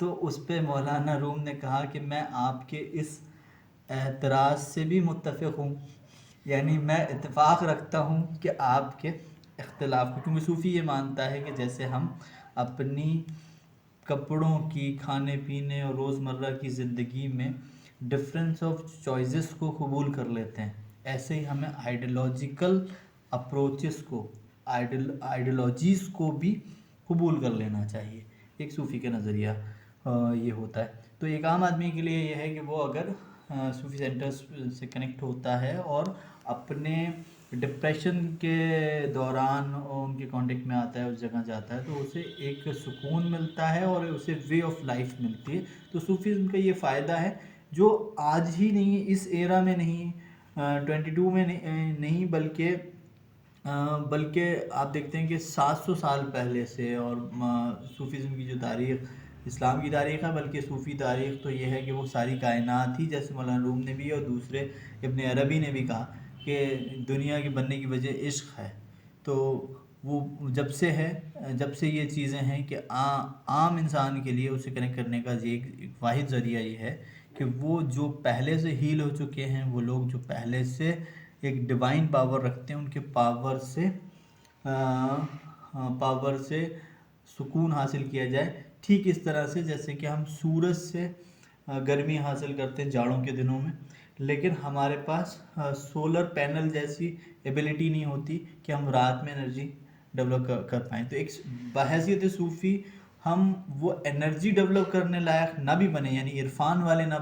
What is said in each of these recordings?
تو اس پہ مولانا روم نے کہا کہ میں آپ کے اس اعتراض سے بھی متفق ہوں، یعنی میں اتفاق رکھتا ہوں کہ آپ کے اختلاف کو، کیونکہ صوفی یہ مانتا ہے کہ جیسے ہم اپنی کپڑوں کی، کھانے پینے اور روزمرہ کی زندگی میں ڈفرینس آف چوائسز کو قبول کر لیتے ہیں، ایسے ہی ہمیں آئیڈیالوجیکل اپروچز کو، آئیڈیالوجیز کو بھی قبول کر لینا چاہیے۔ ایک صوفی کا نظریہ یہ ہوتا ہے۔ تو ایک عام آدمی کے لیے یہ ہے کہ وہ اگر صوفی سینٹرز سے کنیکٹ ہوتا ہے اور اپنے ڈپریشن کے دوران ان کے کانٹیکٹ میں آتا ہے، اس جگہ جاتا ہے، تو اسے ایک سکون ملتا ہے اور اسے وے آف لائف ملتی ہے۔ تو صوفیزم کا یہ فائدہ ہے جو آج ہی نہیں، اس ایرا میں نہیں، 22 میں نہیں، بلکہ آپ دیکھتے ہیں کہ 700 سال پہلے سے، اور صوفیزم کی جو تاریخ اسلام کی تاریخ ہے، بلکہ صوفی تاریخ تو یہ ہے کہ وہ ساری کائنات ہی، جیسے مولانا روم نے بھی اور دوسرے ابن عربی نے بھی کہا کہ دنیا کے بننے کی وجہ عشق ہے۔ تو وہ جب سے یہ چیزیں ہیں کہ عام انسان کے لیے اسے کنیکٹ کرنے کا ایک واحد ذریعہ یہ ہے کہ وہ جو پہلے سے ہیل ہو چکے ہیں، وہ لوگ جو پہلے سے ایک ڈیوائن پاور رکھتے ہیں، ان کے پاور سے سکون حاصل کیا جائے، ٹھیک اس طرح سے جیسے کہ ہم سورج سے گرمی حاصل کرتے ہیں جاڑوں کے دنوں میں، لیکن ہمارے پاس سولر پینل جیسی ایبیلٹی نہیں ہوتی کہ ہم رات میں انرجی ڈیولپ کر پائیں۔ تو ایک بحیثیت صوفی ہم وہ انرجی ڈیولپ کرنے لائق نہ بھی بنے، یعنی عرفان والے نہ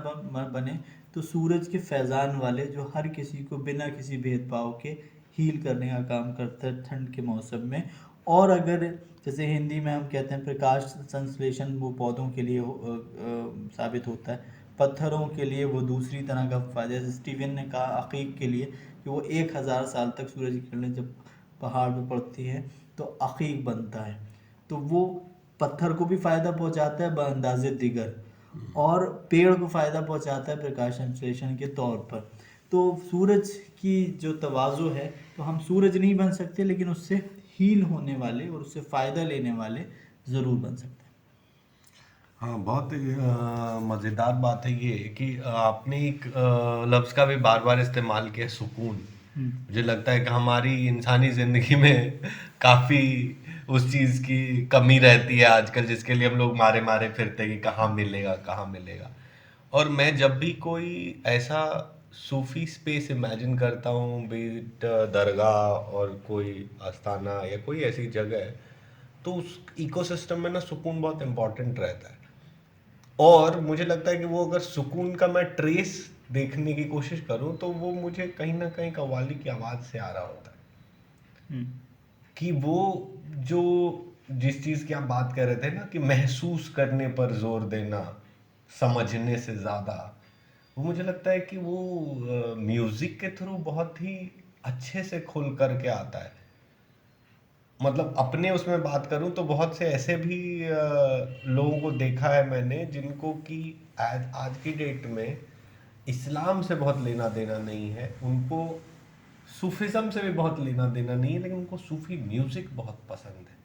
بنے، تو سورج کے فیضان والے جو ہر کسی کو بنا کسی بھید بھاؤ کے ہیل کرنے کا کام کرتا ہے ٹھنڈ کے موسم میں۔ اور اگر جیسے ہندی میں ہم کہتے ہیں پرکاش سنسلیشن، وہ پودوں کے لیے ثابت ہوتا ہے، پتھروں کے لیے وہ دوسری طرح کا فائدہ، جیسے اسٹیون نے کہا عقیق کے لیے کہ وہ 1000 سال تک سورج کی کرنیں جب پہاڑ پہ پڑتی ہے تو عقیق بنتا ہے، تو وہ پتھر کو بھی فائدہ پہنچاتا ہے باندازے دیگر، اور پیڑ کو فائدہ پہنچاتا ہے پرکاش سنسلیشن کے طور پر۔ تو سورج کی جو تواضع ہے، تو ہم سورج نہیں بن سکتے، لیکن اس سے ہیل ہونے والے اور اس سے فائدہ لینے والے ضرور بن سکتے ہیں۔ ہاں، بہت مزیدار بات ہے یہ کہ آپ نے ایک لفظ کا بھی بار بار استعمال کیا، سکون۔ مجھے لگتا ہے کہ ہماری انسانی زندگی میں کافی اس چیز کی کمی رہتی ہے آج کل، جس کے لیے ہم لوگ مارے مارے پھرتے ہیں کہ کہاں ملے گا کہاں ملے گا۔ اور میں جب بھی کوئی ایسا صوفی اسپیس امیجن کرتا ہوں، بی اٹ درگاہ اور کوئی آستانہ یا کوئی ایسی جگہ ہے، تو اس ایکو سسٹم میں نا سکون بہت امپورٹنٹ رہتا ہے۔ اور مجھے لگتا ہے کہ وہ اگر سکون کا میں ٹریس دیکھنے کی کوشش کروں تو وہ مجھے کہیں نہ کہیں قوالی کی آواز سے آ رہا ہوتا ہے، کہ وہ جو جس چیز کی آپ بات کر رہے تھے نا کہ محسوس کرنے پر زور دینا سمجھنے سے زیادہ، وہ مجھے لگتا ہے کہ وہ میوزک کے تھرو بہت ہی اچھے سے کھل کر کے آتا ہے۔ مطلب اپنے اس میں بات کروں تو بہت سے ایسے بھی لوگوں کو دیکھا ہے میں نے جن کو کہ آج کی ڈیٹ میں اسلام سے بہت لینا دینا نہیں ہے، ان کو صوفیزم سے بھی بہت لینا دینا نہیں ہے، لیکن ان کو صوفی میوزک بہت پسند ہے۔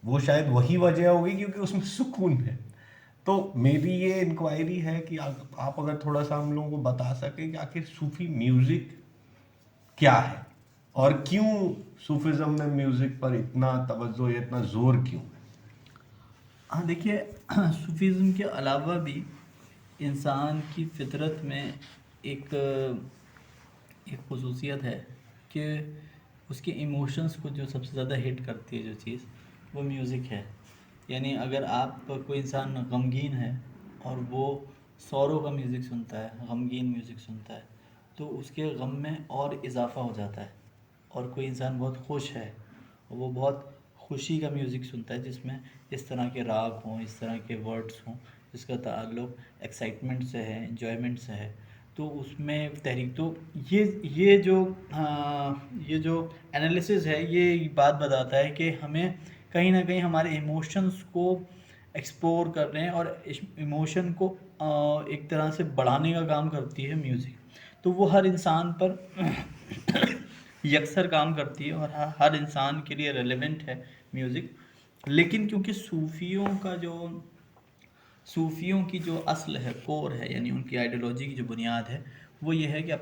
وہ شاید وہی وجہ ہوگی کیونکہ اس میں سکون ہے۔ تو میری یہ انکوائری ہے کہ آپ اگر تھوڑا سا ہم لوگوں کو بتا سکیں کہ آخر صوفی میوزک کیا ہے، اور کیوں صوفیزم میں میوزک پر اتنا توجہ یا اتنا زور کیوں ہے؟ ہاں دیکھیے، صوفیزم کے علاوہ بھی انسان کی فطرت میں ایک خصوصیت ہے کہ اس کے ایموشنز کو جو سب سے زیادہ ہٹ کرتی ہے جو چیز، وہ میوزک ہے۔ یعنی اگر آپ کوئی انسان غمگین ہے اور وہ سورو کا میوزک سنتا ہے، غمگین میوزک سنتا ہے، تو اس کے غم میں اور اضافہ ہو جاتا ہے۔ اور کوئی انسان بہت خوش ہے اور وہ بہت خوشی کا میوزک سنتا ہے جس میں اس طرح کے راگ ہوں، اس طرح کے ورڈز ہوں، جس کا تعلق ایکسائٹمنٹ سے ہے، انجوائمنٹ سے ہے، تو اس میں تحریک۔ تو یہ جو انالیسز ہے، یہ بات بتاتا ہے کہ ہمیں کہیں نہ کہیں ہمارے ایموشنز کو ایکسپلور کرنے اور ایموشن کو ایک طرح سے بڑھانے کا کام کرتی ہے میوزک۔ تو وہ ہر انسان پر یکسر کام کرتی ہے اور ہر انسان کے لیے ریلیونٹ ہے میوزک۔ لیکن کیونکہ صوفیوں کا جو صوفیوں کی جو اصل ہے، کور ہے، یعنی ان کی آئیڈیالوجی کی جو بنیاد ہے وہ یہ ہے کہ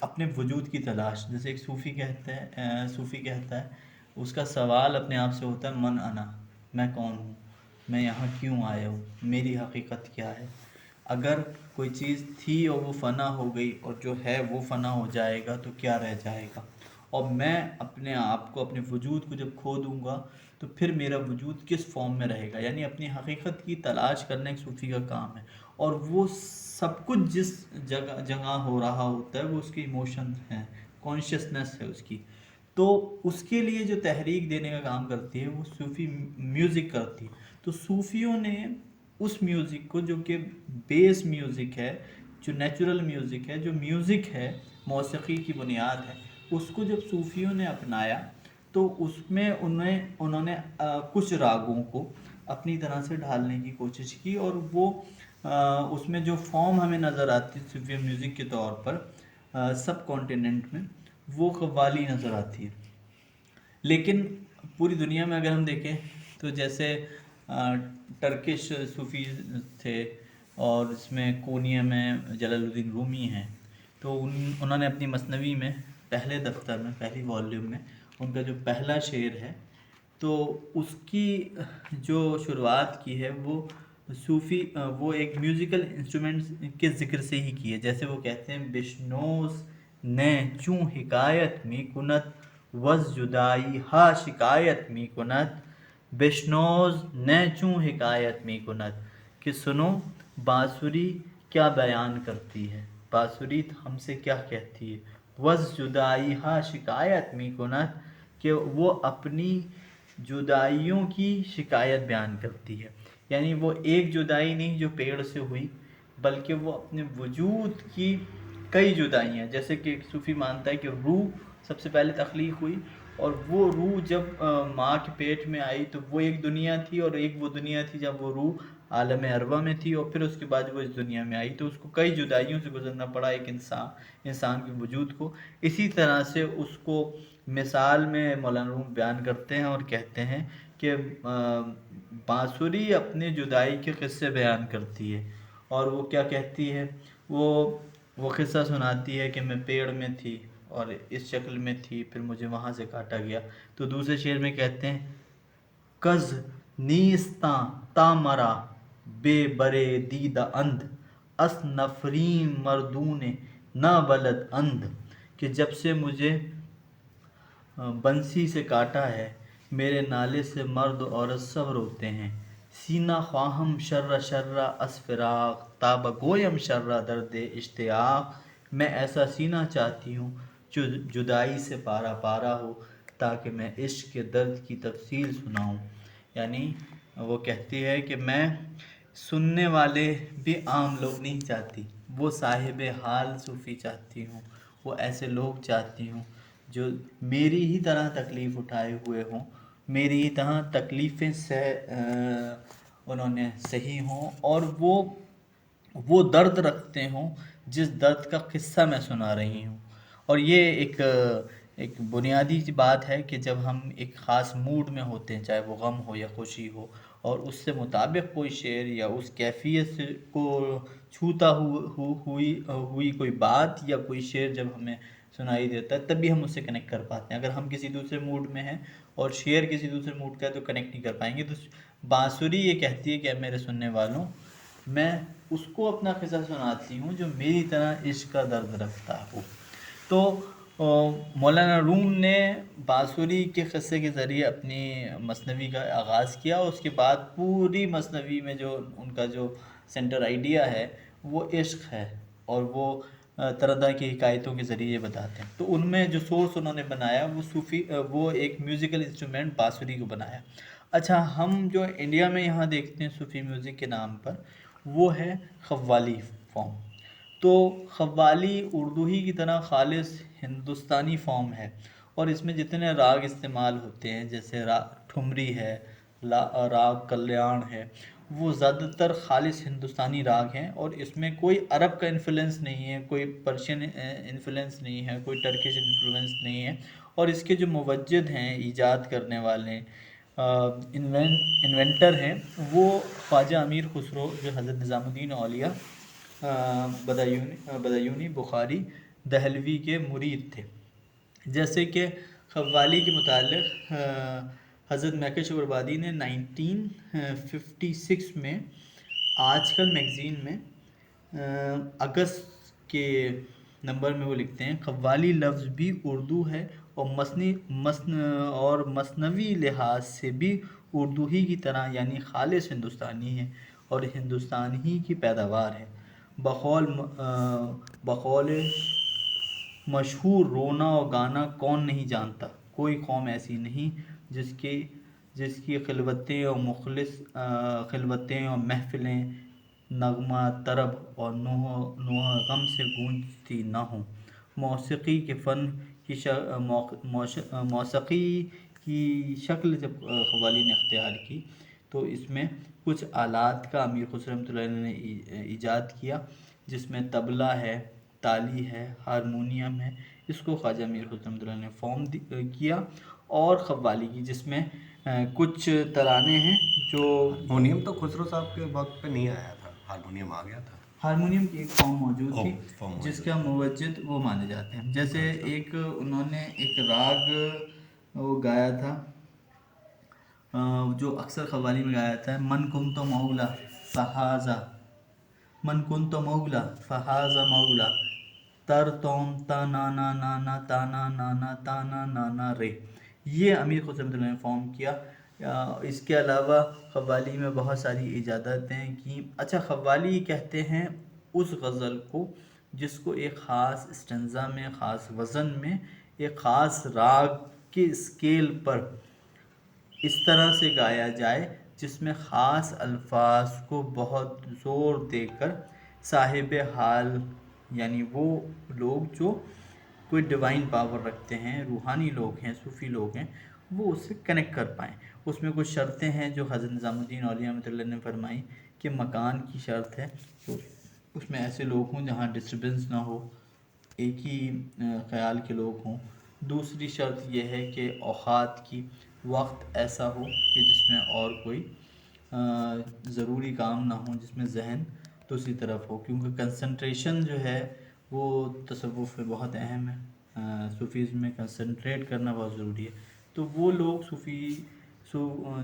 اپنے وجود کی تلاش. جیسے ایک صوفی کہتا ہے، اس کا سوال اپنے آپ سے ہوتا ہے من انا، میں کون ہوں، میں یہاں کیوں آیا ہوں، میری حقیقت کیا ہے. اگر کوئی چیز تھی اور وہ فنا ہو گئی اور جو ہے وہ فنا ہو جائے گا تو کیا رہ جائے گا. اور میں اپنے آپ کو، اپنے وجود کو جب کھو دوں گا تو پھر میرا وجود کس فارم میں رہے گا. یعنی اپنی حقیقت کی تلاش کرنا ایک صوفی کا کام ہے. اور وہ سب کچھ جس جگہ ہو رہا ہوتا ہے وہ اس کی ایموشن ہیں، کانشیسنس ہے اس کی. تو اس کے لیے جو تحریک دینے کا کام کرتی ہے وہ صوفی میوزک کرتی ہے. تو صوفیوں نے اس میوزک کو، جو کہ بیس میوزک ہے، جو نیچرل میوزک ہے، جو میوزک ہے، موسیقی کی بنیاد ہے، اس کو جب صوفیوں نے اپنایا تو اس میں انہوں نے کچھ راگوں کو اپنی طرح سے ڈھالنے کی کوشش کی. اور وہ اس میں جو فارم ہمیں نظر آتی ہے صوفی میوزک کے طور پر سب کانٹیننٹ میں، وہ قوالی نظر آتی ہے. لیکن پوری دنیا میں اگر ہم دیکھیں تو جیسے ٹرکش صوفی تھے، اور اس میں کونیا میں جلال الدین رومی ہیں. تو انہوں نے اپنی مثنوی میں پہلے دفتر میں، پہلی والیوم میں، ان کا جو پہلا شعر ہے تو اس کی جو شروعات کی ہے وہ وہ ایک میوزیکل انسٹرومنٹ کے ذکر سے ہی کی ہے. جیسے وہ کہتے ہیں بشنوز نے چوں حکایت می کنت وز جدائی ہا شکایت می کنت. بشنوز نے چوں حکایت می کنت، کہ سنو بانسری کیا بیان کرتی ہے، بانسری ہم سے کیا کہتی ہے. وز جدائی ہا شکایت می کنت، کہ وہ اپنی جدائیوں کی شکایت بیان کرتی ہے. یعنی وہ ایک جدائی نہیں جو پیڑ سے ہوئی، بلکہ وہ اپنے وجود کی کئی جدائیاں. جیسے کہ ایک صوفی مانتا ہے کہ روح سب سے پہلے تخلیق ہوئی، اور وہ روح جب ماں کے پیٹ میں آئی تو وہ ایک دنیا تھی، اور ایک وہ دنیا تھی جب وہ روح عالم ارواح میں تھی، اور پھر اس کے بعد وہ اس دنیا میں آئی. تو اس کو کئی جدائیوں سے گزرنا پڑا ایک انسان کے وجود کو. اسی طرح سے اس کو مثال میں مولانا روم بیان کرتے ہیں اور کہتے ہیں کہ بانسری اپنے جدائی کے قصے بیان کرتی ہے. اور وہ کیا کہتی ہے، وہ قصہ سناتی ہے کہ میں پیڑ میں تھی اور اس شکل میں تھی، پھر مجھے وہاں سے کاٹا گیا. تو دوسرے شعر میں کہتے ہیں کز نیستاں تا مرا بے برے دیدہ اندھ، اس نفریم مردون نہ بلد اندھ. کہ جب سے مجھے بنسی سے کاٹا ہے، میرے نالے سے مرد عورت سب روتے ہیں. سینہ خواہم شرّ شرّ از فراق، تاب گویم شرّ درد اشتیاق. میں ایسا سینہ چاہتی ہوں جو جدائی سے پارا پارا ہو، تاکہ میں عشق کے درد کی تفصیل سناؤں. یعنی وہ کہتی ہے کہ میں سننے والے بھی عام لوگ نہیں چاہتی، وہ صاحب حال صوفی چاہتی ہوں. وہ ایسے لوگ چاہتی ہوں جو میری ہی طرح تکلیف اٹھائے ہوئے ہوں، میری ہی طرح تکلیفیں انہوں نے سہی ہوں، اور وہ درد رکھتے ہوں جس درد کا قصہ میں سنا رہی ہوں. اور یہ ایک بنیادی سی بات ہے کہ جب ہم ایک خاص موڈ میں ہوتے ہیں، چاہے وہ غم ہو یا خوشی ہو، اور اس سے مطابق کوئی شعر یا اس کیفیت سے کو چھوتا ہوئی کوئی بات یا کوئی شعر جب ہمیں سنائی دیتا ہے، تبھی ہم اس سے کنیکٹ کر پاتے ہیں. اگر ہم کسی دوسرے موڈ میں ہیں اور شعر کسی دوسرے موڈ کا ہے تو کنیکٹ نہیں کر پائیں گے. تو بانسری یہ کہتی ہے کہ میرے سننے والوں، میں اس کو اپنا قصہ سناتی ہوں جو میری طرح عشق کا درد رکھتا ہو. تو مولانا روم نے بانسری کے قصے کے ذریعے اپنی مثنوی کا آغاز کیا، اور اس کے بعد پوری مثنوی میں جو ان کا جو سینٹر آئیڈیا ہے وہ عشق ہے، اور وہ طرح طرح کی حکایتوں کے ذریعے بتاتے ہیں. تو ان میں جو سورس انہوں نے بنایا وہ ایک میوزیکل انسٹرومنٹ بانسری کو بنایا. اچھا، ہم جو انڈیا میں یہاں دیکھتے ہیں صوفی میوزک کے نام پر، وہ ہے قوالی فارم. تو قوالی اردو ہی کی طرح خالص ہندوستانی فارم ہے، اور اس میں جتنے راگ استعمال ہوتے ہیں، جیسے ٹھمری ہے، راگ کلیان ہے، وہ زیادہ تر خالص ہندوستانی راگ ہیں. اور اس میں کوئی عرب کا انفلوئنس نہیں ہے، کوئی پرشین انفلوئنس نہیں ہے، کوئی ٹرکش انفلوئنس نہیں ہے. اور اس کے جو موجد ہیں، ایجاد کرنے والے انوینٹر ہیں وہ خواجہ امیر خسرو جو حضرت نظام الدین اولیاء بدایونی بخاری دہلوی کے مرید تھے. جیسے کہ قوالی کے متعلق حضرت میکل شکرآبادی نے 1956 میں آج کل میگزین میں اگست کے نمبر میں وہ لکھتے ہیں قوالی لفظ بھی اردو ہے اور مصنوعی لحاظ سے بھی اردو ہی کی طرح یعنی خالص ہندوستانی ہے اور ہندوستان ہی کی پیداوار ہے. بقول مشہور رونا و گانا کون نہیں جانتا، کوئی قوم ایسی نہیں جس کی خلوتیں اور محفلیں نغمہ طرب اور نوح غم سے گونجتی نہ ہوں. موسیقی کے فن کی موسیقی کی شکل جب قوالی نے اختیار کی تو اس میں کچھ آلات کا امیر خسرو رحمۃ اللہ علیہ نے ایجاد کیا، جس میں طبلہ ہے، تالی ہے، ہارمونیم ہے. اس کو خواجہ امیر خسرو رحمۃ اللہ نے فارم کیا. اور قوالی کی جس میں کچھ ترانے ہیں جو ہارمونیم تو خسرو صاحب کے وقت پہ نہیں آیا تھا، ہارمونیم آ گیا تھا. ہارمونیم کی ایک فارم موجود تھی فارم موجود جس کا موجد وہ مانے جاتے ہیں. جیسے ایک انہوں نے ایک راگ وہ گایا تھا جو اکثر قوالی میں گایا جاتا ہے، من کن تو مولا فہذا، من کن تو مولا فہذا مولا تر توم تا نانا نانا تانا نانا تانا نانا رے. یہ امیر خسرو رحمۃ اللہ نے فارم کیا. اس کے علاوہ قوالی میں بہت ساری ایجاداتیں کی. اچھا، قوالی کہتے ہیں اس غزل کو جس کو ایک خاص اسٹنزا میں، خاص وزن میں، ایک خاص راگ کے اسکیل پر اس طرح سے گایا جائے جس میں خاص الفاظ کو بہت زور دے کر صاحب حال یعنی وہ لوگ جو کوئی ڈیوائن پاور رکھتے ہیں، روحانی لوگ ہیں، صوفی لوگ ہیں، وہ اس سے کنیکٹ کر پائیں. اس میں کچھ شرطیں ہیں جو حضرت نظام الدین اولیاء رحمۃ اللہ نے فرمائی کہ مکان کی شرط ہے تو اس میں ایسے لوگ ہوں جہاں ڈسٹربنس نہ ہو، ایک ہی خیال کے لوگ ہوں. دوسری شرط یہ ہے کہ اوقات کی وقت ایسا ہو کہ جس میں اور کوئی ضروری کام نہ ہو، جس میں ذہن دوسری طرف ہو، کیونکہ کنسنٹریشن جو ہے وہ تصوف میں بہت اہم ہے. صوفیزم میں کنسنٹریٹ کرنا بہت ضروری ہے. تو وہ لوگ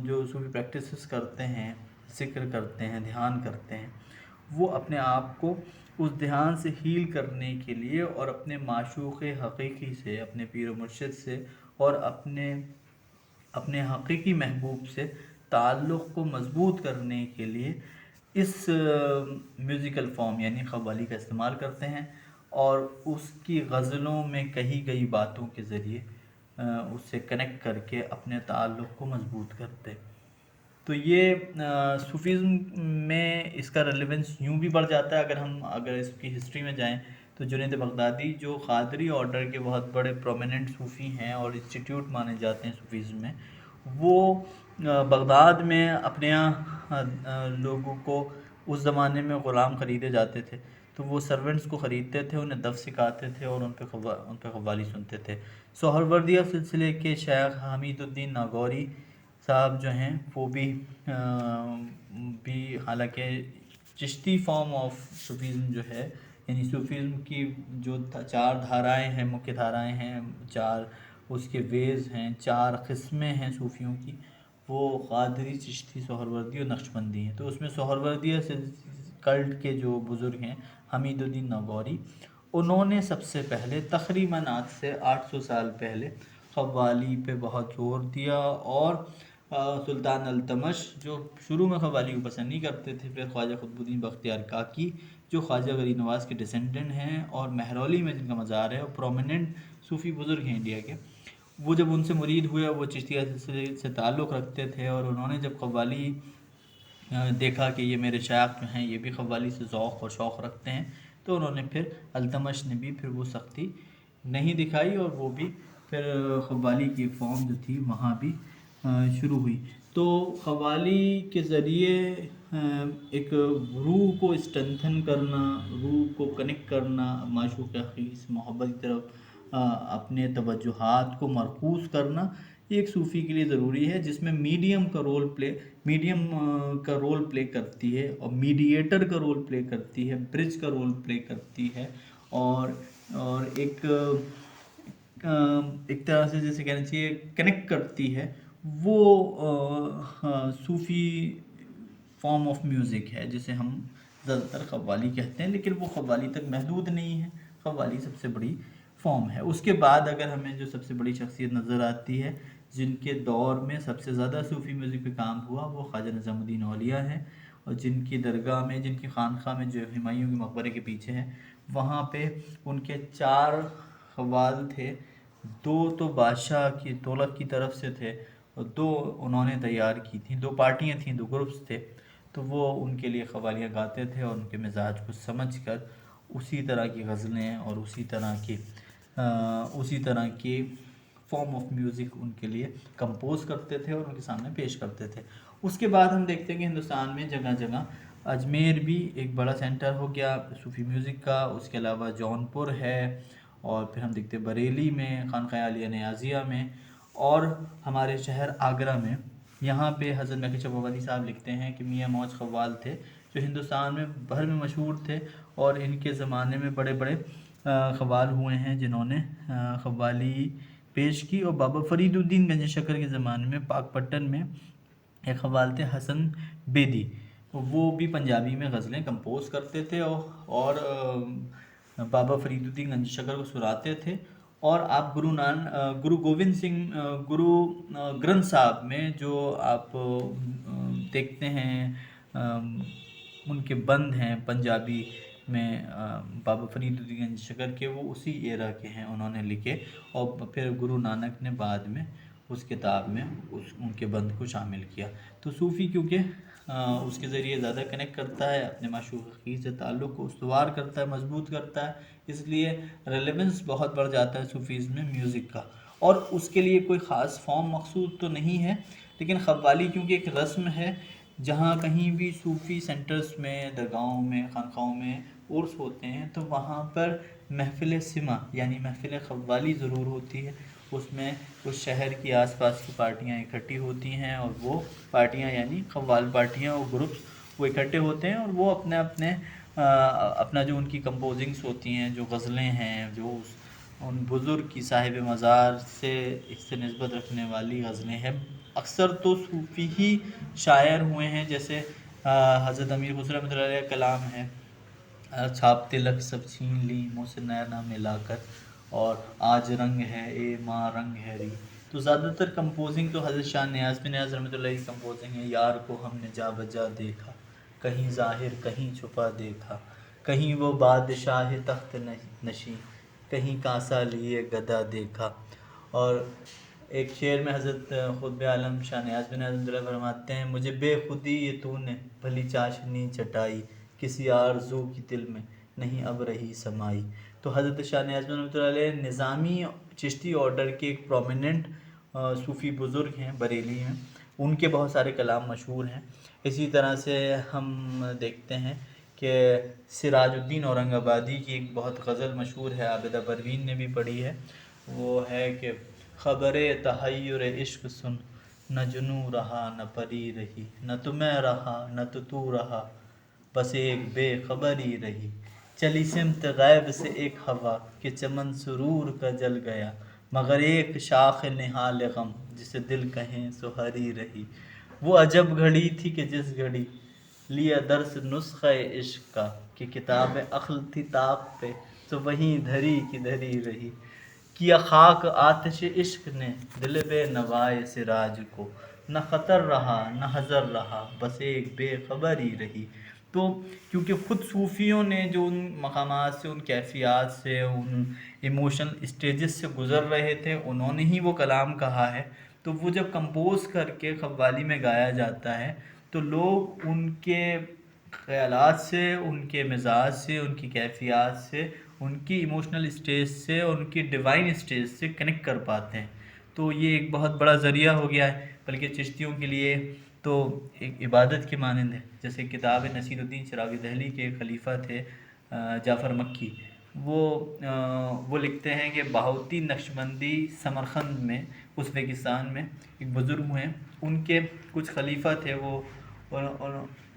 جو صوفی پریکٹسز کرتے ہیں، ذکر کرتے ہیں، دھیان کرتے ہیں، وہ اپنے آپ کو اس دھیان سے ہیل کرنے کے لیے اور اپنے معشوق حقیقی سے، اپنے پیر و مرشد سے اور اپنے حقیقی محبوب سے تعلق کو مضبوط کرنے کے لیے اس میوزیکل فارم یعنی قوالی کا استعمال کرتے ہیں اور اس کی غزلوں میں کہی گئی باتوں کے ذریعے اس سے کنیکٹ کر کے اپنے تعلق کو مضبوط کرتے. تو یہ صوفیزم میں اس کا ریلیونس یوں بھی بڑھ جاتا ہے اگر اس کی ہسٹری میں جائیں تو جنید بغدادی جو قادری آرڈر کے بہت بڑے پرومیننٹ صوفی ہیں اور انسٹیٹیوٹ مانے جاتے ہیں صوفیزم میں، وہ بغداد میں اپنے یہاں لوگوں کو اس زمانے میں غلام خریدے جاتے تھے تو وہ سرونٹس کو خریدتے تھے، انہیں دف سکھاتے تھے اور ان پہ قوالی سنتے تھے. سہروردیہ سلسلے کے شیخ حمید الدین ناگوری صاحب جو ہیں وہ بھی حالانکہ چشتی فارم آف صوفیزم جو ہے یعنی صوفیزم کی جو 4 دھارائیں ہیں، مکھیہ دھارائیں ہیں، 4 اس کے ویز ہیں، 4 قسمیں ہیں صوفیوں کی، وہ قادری، چشتی، سہروردی اور نقشبندی ہیں. تو اس میں سہروردیہ سے کلٹ کے جو بزرگ ہیں حمید الدین ناگوری، انہوں نے سب سے پہلے تقریباً آج سے 800 سال پہلے قوالی پہ بہت زور دیا. اور سلطان التمش جو شروع میں قوالی کو پسند نہیں کرتے تھے، پھر خواجہ قطب الدین بختیار کاکی جو خواجہ غریب نواز کے ڈسینڈنٹ ہیں اور مہرولی میں جن کا مزار ہے اور پرومیننٹ صوفی بزرگ ہیں انڈیا کے، وہ جب ان سے مرید ہوئے، وہ چشتیہ سلسلے سے تعلق رکھتے تھے اور انہوں نے جب قوالی دیکھا کہ یہ میرے شیخ جو ہیں یہ بھی قوالی سے ذوق اور شوق رکھتے ہیں، تو انہوں نے پھر التمش نے بھی پھر وہ سختی نہیں دکھائی اور وہ بھی پھر قوالی کی فارم جو تھی وہاں بھی شروع ہوئی. تو قوالی کے ذریعے ایک روح کو اسٹرینتھن کرنا، روح کو کنیکٹ کرنا، معشوق حقیقی سے محبت کی طرف اپنے توجہات کو مرکوز کرنا، یہ ایک صوفی کے لیے ضروری ہے، جس میں میڈیم کا رول پلے کرتی ہے، اور میڈیٹر کا رول پلے کرتی ہے، برج کا رول پلے کرتی ہے، اور ایک طرح سے جیسے کہنا چاہیے کنیکٹ کرتی ہے، وہ صوفی فارم آف میوزک ہے، جسے ہم زیادہ تر قوالی کہتے ہیں، لیکن وہ قوالی تک محدود نہیں ہے، قوالی سب سے بڑی فارم ہے۔ اس کے بعد اگر ہمیں جو سب سے بڑی شخصیت نظر آتی ہے جن کے دور میں سب سے زیادہ صوفی میوزک پہ کام ہوا، وہ خواجہ نظام الدین اولیاء ہیں، اور جن کی درگاہ میں، جن کی خانقاہ میں جو ہمایوں کے مقبرے کے پیچھے ہے، وہاں پہ ان کے 4 قوال تھے، 2 تو بادشاہ کی دولت کی طرف سے تھے، اور 2 انہوں نے تیار کی تھیں، 2 پارٹیاں تھیں، 2 گروپس تھے، تو وہ ان کے لیے قوالیاں گاتے تھے، اور ان کے مزاج کو سمجھ کر اسی طرح کی غزلیں اور اسی طرح کی فارم آف میوزک ان کے لیے کمپوز کرتے تھے اور ان کے سامنے پیش کرتے تھے۔ اس کے بعد ہم دیکھتے ہیں کہ ہندوستان میں جگہ جگہ اجمیر بھی ایک بڑا سینٹر ہو گیا صوفی میوزک کا، اس کے علاوہ جونپور ہے، اور پھر ہم دیکھتے ہیں بریلی میں، خانقاہ عالیہ نیازیہ میں، اور ہمارے شہر آگرہ میں، یہاں پہ حضرت مکی چپاولی صاحب لکھتے ہیں کہ میاں موج قوال تھے جو ہندوستان میں بھر میں مشہور تھے، اور ان کے زمانے میں بڑے بڑے قوال ہوئے ہیں جنہوں نے قوالی پیش کی، اور بابا فرید الدین گنج شکر کے زمانے میں پاک پٹن میں ایک قوال تھے حسن بیدی، وہ بھی پنجابی میں غزلیں کمپوز کرتے تھے، اور بابا فرید الدین گنج شکر کو سراتے تھے، اور آپ گرو گوبند سنگھ گرو گرنتھ صاحب میں جو آپ دیکھتے ہیں ان کے بند ہیں پنجابی میں، بابا فرید الدین گنج شکر کے، وہ اسی ایرا کے ہیں، انہوں نے لکھے، اور پھر گرو نانک نے بعد میں اس کتاب میں ان کے بند کو شامل کیا۔ تو صوفی کیونکہ اس کے ذریعے زیادہ کنیکٹ کرتا ہے، اپنے معشوق حقیقی سے تعلق کو استوار کرتا ہے، مضبوط کرتا ہے، اس لیے ریلیونس بہت بڑھ جاتا ہے صوفیزم میں میوزک کا، اور اس کے لیے کوئی خاص فارم مقصود تو نہیں ہے، لیکن قوالی کیونکہ ایک رسم ہے، جہاں کہیں بھی صوفی سینٹرز میں، درگاہوں میں، خانقاہوں میں عرس ہوتے ہیں، تو وہاں پر محفل سمع یعنی محفل قوالی ضرور ہوتی ہے، اس میں اس شہر کی آس پاس کی پارٹیاں اکٹھی ہوتی ہیں، اور وہ پارٹیاں یعنی قوال پارٹیاں اور گروپس وہ اکٹھے ہوتے ہیں، اور وہ اپنا جو ان کی کمپوزنگس ہوتی ہیں، جو غزلیں ہیں، جو ان بزرگ کی صاحب مزار سے اس سے نسبت رکھنے والی غزلیں ہیں، اکثر تو صوفی ہی شاعر ہوئے ہیں، جیسے حضرت امیر خسرو رحمۃ اللہ علیہ کا کلام ہے، چھاپ تلک سب چھین لی منہ سے نینا ملا کر، اور آج رنگ ہے اے ماں رنگ ہے ری، تو زیادہ تر کمپوزنگ تو حضرت شاہ نیاز بن نیاز رحمۃ اللہ کی کمپوزنگ ہے۔ یار کو ہم نے جا بجا دیکھا، کہیں ظاہر کہیں چھپا دیکھا، کہیں وہ بادشاہ تخت نشین، کہیں کانسا لیے گدا دیکھا، اور ایک شعر میں حضرت قطب عالم شاہ نیاز بن نیاز رحمۃ اللہ فرماتے ہیں، مجھے بے خودی یہ تو نے بھلی چاشنی چٹائی، کسی آرزو کی دل میں نہیں اب رہی سمائی۔ تو حضرت شاہ نیاز بن رحمۃ اللہ علیہ نظامی چشتی آرڈر کے ایک پرومیننٹ صوفی بزرگ ہیں بریلی میں، ان کے بہت سارے کلام مشہور ہیں۔ اسی طرح سے ہم دیکھتے ہیں کہ سراج الدین اورنگ آبادی کی ایک بہت غزل مشہور ہے، عابدہ پروین نے بھی پڑھی ہے، وہ ہے کہ خبر تحیر عشق سن، نہ جنوں رہا نہ پری رہی، نہ تو میں رہا نہ تو رہا، بس ایک بے خبری رہی، چلی سمت غیب سے ایک ہوا کہ چمن سرور کا جل گیا، مگر ایک شاخ نہال غم جسے دل کہیں سو ہری رہی، وہ عجب گھڑی تھی کہ جس گھڑی لیا درس نسخہ عشق کا، کہ کتاب عقل تھی طاق پہ تو وہیں دھری کی دھری رہی، کیا خاک آتش عشق نے دل بے نوائے سراج کو، نہ خطر رہا نہ حذر رہا، بس ایک بے خبری رہی۔ تو کیونکہ خود صوفیوں نے جو ان مقامات سے، ان کیفیات سے، ان ایموشنل اسٹیجز سے گزر رہے تھے، انہوں نے ہی وہ کلام کہا ہے، تو وہ جب کمپوز کر کے قوالی میں گایا جاتا ہے تو لوگ ان کے خیالات سے، ان کے مزاج سے، ان کی کیفیات سے، ان کی ایموشنل اسٹیج سے، اور ان کی ڈیوائن اسٹیج سے کنیکٹ کر پاتے ہیں، تو یہ ایک بہت بڑا ذریعہ ہو گیا ہے، بلکہ چشتیوں کے لیے تو ایک عبادت کے مانند ہے۔ جیسے کتاب نصیر الدین چراغی دہلی کے خلیفہ تھے جعفر مکی، وہ لکھتے ہیں کہ بہاؤالدین نقشبندی سمرقند میں ازبکستان میں ایک بزرگ ہوئے، ان کے کچھ خلیفہ تھے،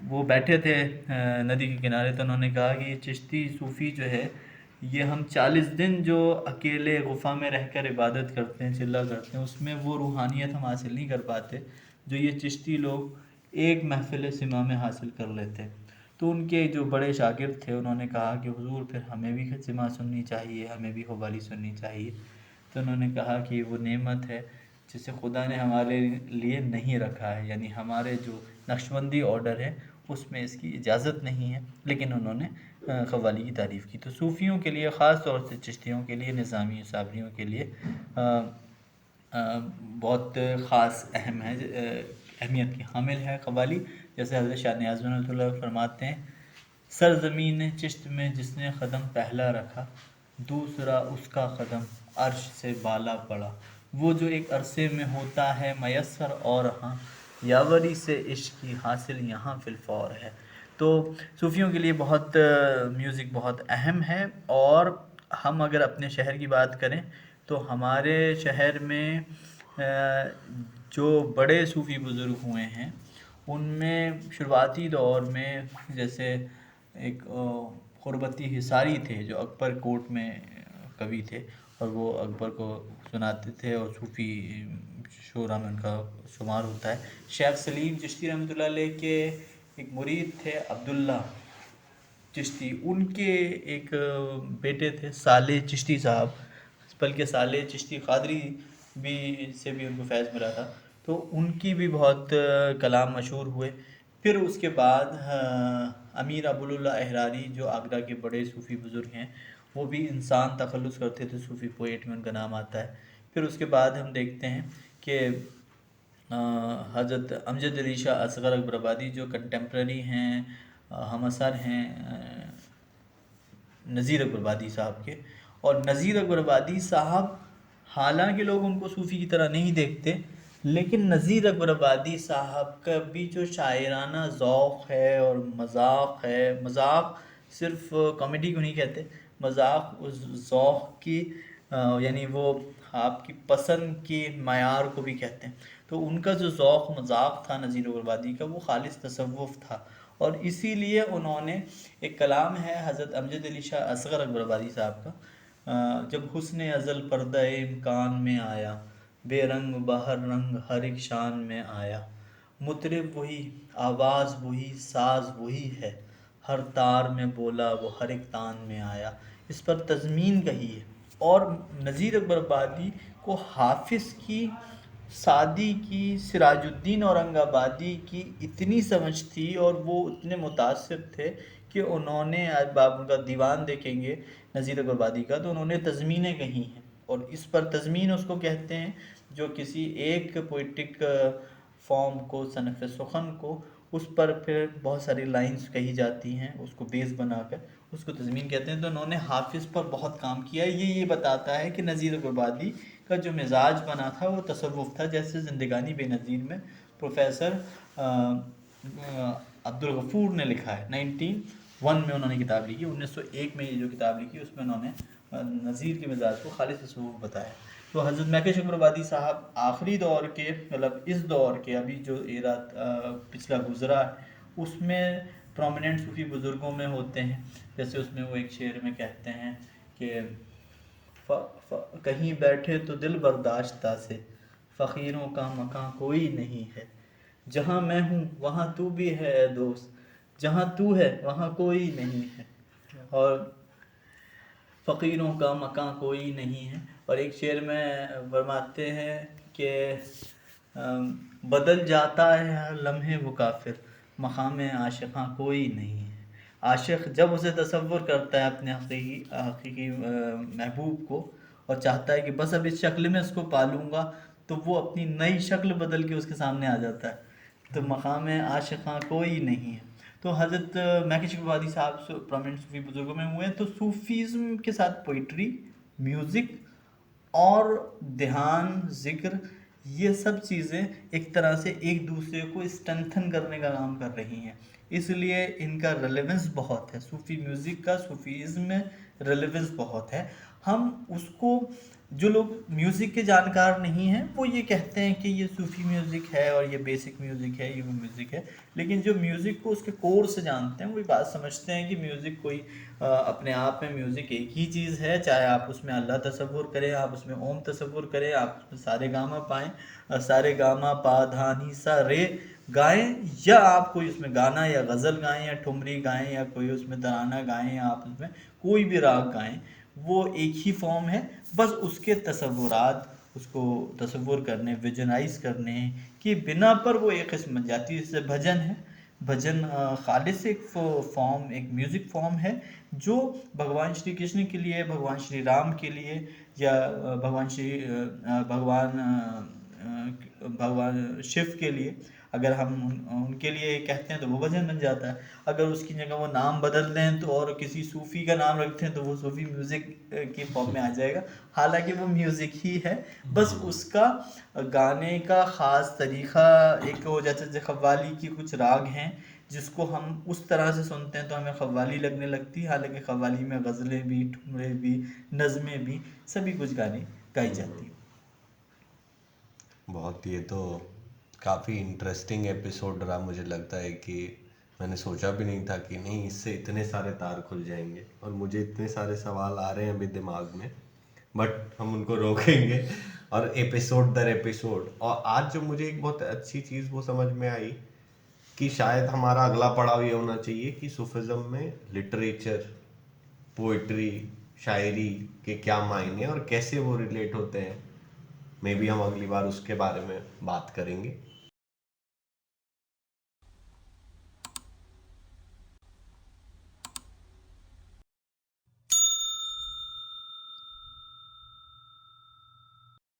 وہ بیٹھے تھے ندی کے کنارے، تو انہوں نے کہا کہ یہ چشتی صوفی جو ہے، یہ ہم 40 دن جو اکیلے غفا میں رہ کر عبادت کرتے ہیں، چلا کرتے ہیں، اس میں وہ روحانیت ہم حاصل نہیں کر پاتے جو یہ چشتی لوگ ایک محفل سما میں حاصل کر لیتے۔ تو ان کے جو بڑے شاگرد تھے انہوں نے کہا کہ حضور پھر ہمیں بھی سما سننی چاہیے، ہمیں بھی قوالی سننی چاہیے۔ تو انہوں نے کہا کہ یہ وہ نعمت ہے جسے خدا نے ہمارے لیے نہیں رکھا ہے، یعنی ہمارے جو نقشبندی آرڈر ہے اس میں اس کی اجازت نہیں ہے، لیکن انہوں نے قوالی کی تعریف کی۔ تو صوفیوں کے لیے، خاص طور سے چشتیوں کے لیے، نظامی صابریوں کے لیے بہت خاص اہم ہے، اہمیت کی حامل ہے قوالی۔ جیسے حضرت شاہ نیاز رحمۃ اللہ فرماتے ہیں، سرزمین چشت میں جس نے قدم پہلا رکھا، دوسرا اس کا قدم عرش سے بالا پڑا، وہ جو ایک عرصے میں ہوتا ہے میسر اور ہاں، یاوری سے عشق کی حاصل یہاں فی الفور ہے۔ تو صوفیوں کے لیے بہت میوزک بہت اہم ہے، اور ہم اگر اپنے شہر کی بات کریں تو ہمارے شہر میں جو بڑے صوفی بزرگ ہوئے ہیں ان میں شروعاتی دور میں جیسے ایک قربتی حصاری تھے جو اکبر کوٹ میں کوی تھے، اور وہ اکبر کو سناتے تھے اور صوفی شعراء میں ان کا شمار ہوتا ہے۔ شیخ سلیم چشتی رحمۃ اللہ علیہ کے ایک مرید تھے عبداللہ چشتی، ان کے ایک بیٹے تھے صالح چشتی صاحب، بلکہ صالح چشتی قادری سے بھی ان کو فیض ملا تھا، تو ان کی بھی بہت کلام مشہور ہوئے۔ پھر اس کے بعد امیر ابوالعلا احراری جو آگرہ کے بڑے صوفی بزرگ ہیں، وہ بھی انسان تخلص کرتے تھے، صوفی پوئٹ میں ان کا نام آتا ہے۔ پھر اس کے بعد ہم دیکھتے ہیں کہ حضرت امجد علی شاہ اصغر اکبر آبادی جو کنٹمپرری ہیں، ہم اثر ہیں نذیر اکبر آبادی صاحب کے، اور نذیر اکبر آبادی صاحب حالانکہ لوگ ان کو صوفی کی طرح نہیں دیکھتے، لیکن نذیر اکبر آبادی صاحب کا بھی جو شاعرانہ ذوق ہے اور مذاق ہے، مذاق صرف کامیڈی کو نہیں کہتے، مذاق اس ذوق کی یعنی وہ آپ کی پسند کے معیار کو بھی کہتے ہیں۔ تو ان کا جو ذوق مذاق تھا نذیر اکبر آبادی کا، وہ خالص تصوف تھا، اور اسی لیے انہوں نے ایک کلام ہے حضرت امجد علی شاہ اصغر اکبر آبادی صاحب کا، جب حسن ازل پردہ امکان میں آیا، بے رنگ بہر رنگ ہر ایک شان میں آیا، مطرب وہی آواز وہی ساز وہی ہے، ہر تار میں بولا وہ ہر ایک تان میں آیا، اس پر تضمین کہی ہے۔ اور نذیر اکبر آبادی کو حافظ کی، سعدی کی، سراج الدین اورنگ آبادی کی اتنی سمجھ تھی، اور وہ اتنے متاثر تھے کہ انہوں نے، آج آپ ان کا دیوان دیکھیں گے نذیر اکبر آبادی کا، تو انہوں نے تضمینیں کہی ہیں، اور اس پر تضمین اس کو کہتے ہیں جو کسی ایک پوئٹک فارم کو، صنف سخن کو، اس پر پھر بہت ساری لائنز کہی جاتی ہیں اس کو بیس بنا کر، اس کو تضمین کہتے ہیں۔ تو انہوں نے حافظ پر بہت کام کیا۔ یہ بتاتا ہے کہ نذیر اکبر آبادی کا جو مزاج بنا تھا وہ تصوف تھا، جیسے زندگانی بے نظیر میں پروفیسر عبدالغفور نے لکھا ہے، 1901 میں انہوں نے کتاب لکھی، 1901 میں یہ جو کتاب لکھی اس میں انہوں نے نذیر کے مزاج کو خالص تصوف بتایا۔ تو حضرت مہکش اکبر آبادی صاحب آخری دور کے، مطلب اس دور کے، ابھی جو ایرا پچھلا گزرا ہے اس میں پرومیننٹ صوفی بزرگوں میں ہوتے ہیں۔ جیسے اس میں وہ ایک شعر میں کہتے ہیں کہ کہیں بیٹھے تو دل برداشتہ سے، فقیروں کا مکان کوئی نہیں ہے، جہاں میں ہوں وہاں تو بھی ہے اے دوست، جہاں تو ہے وہاں کوئی نہیں ہے، اور فقیروں کا مکان کوئی نہیں ہے۔ اور ایک شعر میں فرماتے ہیں کہ بدل جاتا ہے ہر لمحے وہ کافر، مقام عاشقاں کوئی نہیں ہے۔ عاشق جب اسے تصور کرتا ہے اپنے حقیقی محبوب کو، اور چاہتا ہے کہ بس اب اس شکل میں اس کو پالوں گا، تو وہ اپنی نئی شکل بدل کے اس کے سامنے آ جاتا ہے۔ تو مقام عاشقاں کوئی نہیں ہے۔ تو حضرت مہکش اکبر آبادی صاحب پرومیننٹ صوفی بزرگوں میں ہوئے ہیں۔ تو صوفیزم کے ساتھ پوئٹری، میوزک اور دھیان، ذکر، یہ سب چیزیں ایک طرح سے ایک دوسرے کو اسٹرینتھن کرنے کا کام کر رہی ہیں، اس لیے ان کا ریلیونس بہت ہے، صوفی میوزک کا صوفیزم میں ریلیونس بہت ہے۔ ہم اس کو جو لوگ میوزک کے جانکار نہیں ہیں وہ یہ کہتے ہیں کہ یہ صوفی میوزک ہے اور یہ بیسک میوزک ہے، یہ وہ میوزک ہے، لیکن جو میوزک کو اس کے کور سے جانتے ہیں وہ یہ بات سمجھتے ہیں کہ میوزک کوئی اپنے آپ میں میوزک ایک ہی چیز ہے، چاہے آپ اس میں اللہ تصور کریں، آپ اس میں اوم تصور کریں، آپ اس میں سارے گاما پائیں، سارے گاما پا دھا نی سا رے گائیں، یا آپ کوئی اس میں گانا یا غزل گائیں یا ٹھمری گائیں یا کوئی اس میں ترانہ گائیں، یا آپ اس میں کوئی بھی راگ گائیں، وہ ایک ہی فارم ہے، بس اس کے تصورات، اس کو تصور کرنے، ویژنائز کرنے کی بنا پر وہ ایک قسم بن جاتی ہے، جیسے بھجن ہے۔ بھجن خالص ایک فارم، ایک میوزک فارم ہے جو بھگوان شری کرشن کے لیے، بھگوان شری رام کے لیے، یا بھگوان شیو کے لیے اگر ہم ان کے لیے کہتے ہیں تو وہ بھجن بن جاتا ہے، اگر اس کی جگہ وہ نام بدل دیں تو اور کسی صوفی کا نام رکھتے ہیں تو وہ صوفی میوزک کی فارم میں آ جائے گا، حالانکہ وہ میوزک ہی ہے، بس اس کا گانے کا خاص طریقہ ایک ہو جاتا ہے، جیسے قوالی کی کچھ راگ ہیں جس کو ہم اس طرح سے سنتے ہیں تو ہمیں قوالی لگنے لگتی ہے، حالانکہ قوالی میں غزلیں بھی، ٹھمرے بھی، نظمیں بھی، سبھی کچھ گانے گائی جاتی ہیں۔ بہت، یہ تو کافی انٹرسٹنگ ایپیسوڈ رہا، مجھے لگتا ہے کہ میں نے سوچا بھی نہیں تھا کہ نہیں اس سے اتنے سارے تار کھل جائیں گے، اور مجھے اتنے سارے سوال آ رہے ہیں ابھی دماغ میں، بٹ ہم ان کو روکیں گے اور ایپیسوڈ در ایپیسوڈ۔ اور آج جو مجھے ایک بہت اچھی چیز وہ سمجھ میں آئی کہ شاید ہمارا اگلا پڑاؤ یہ ہونا چاہیے کہ صوفزم میں لٹریچر، پوئٹری، شاعری کے کیا معنی اور کیسے وہ ریلیٹ ہوتے ہیں۔ مے بی ہم اگلی بار اس کے بارے میں بات کریں گے۔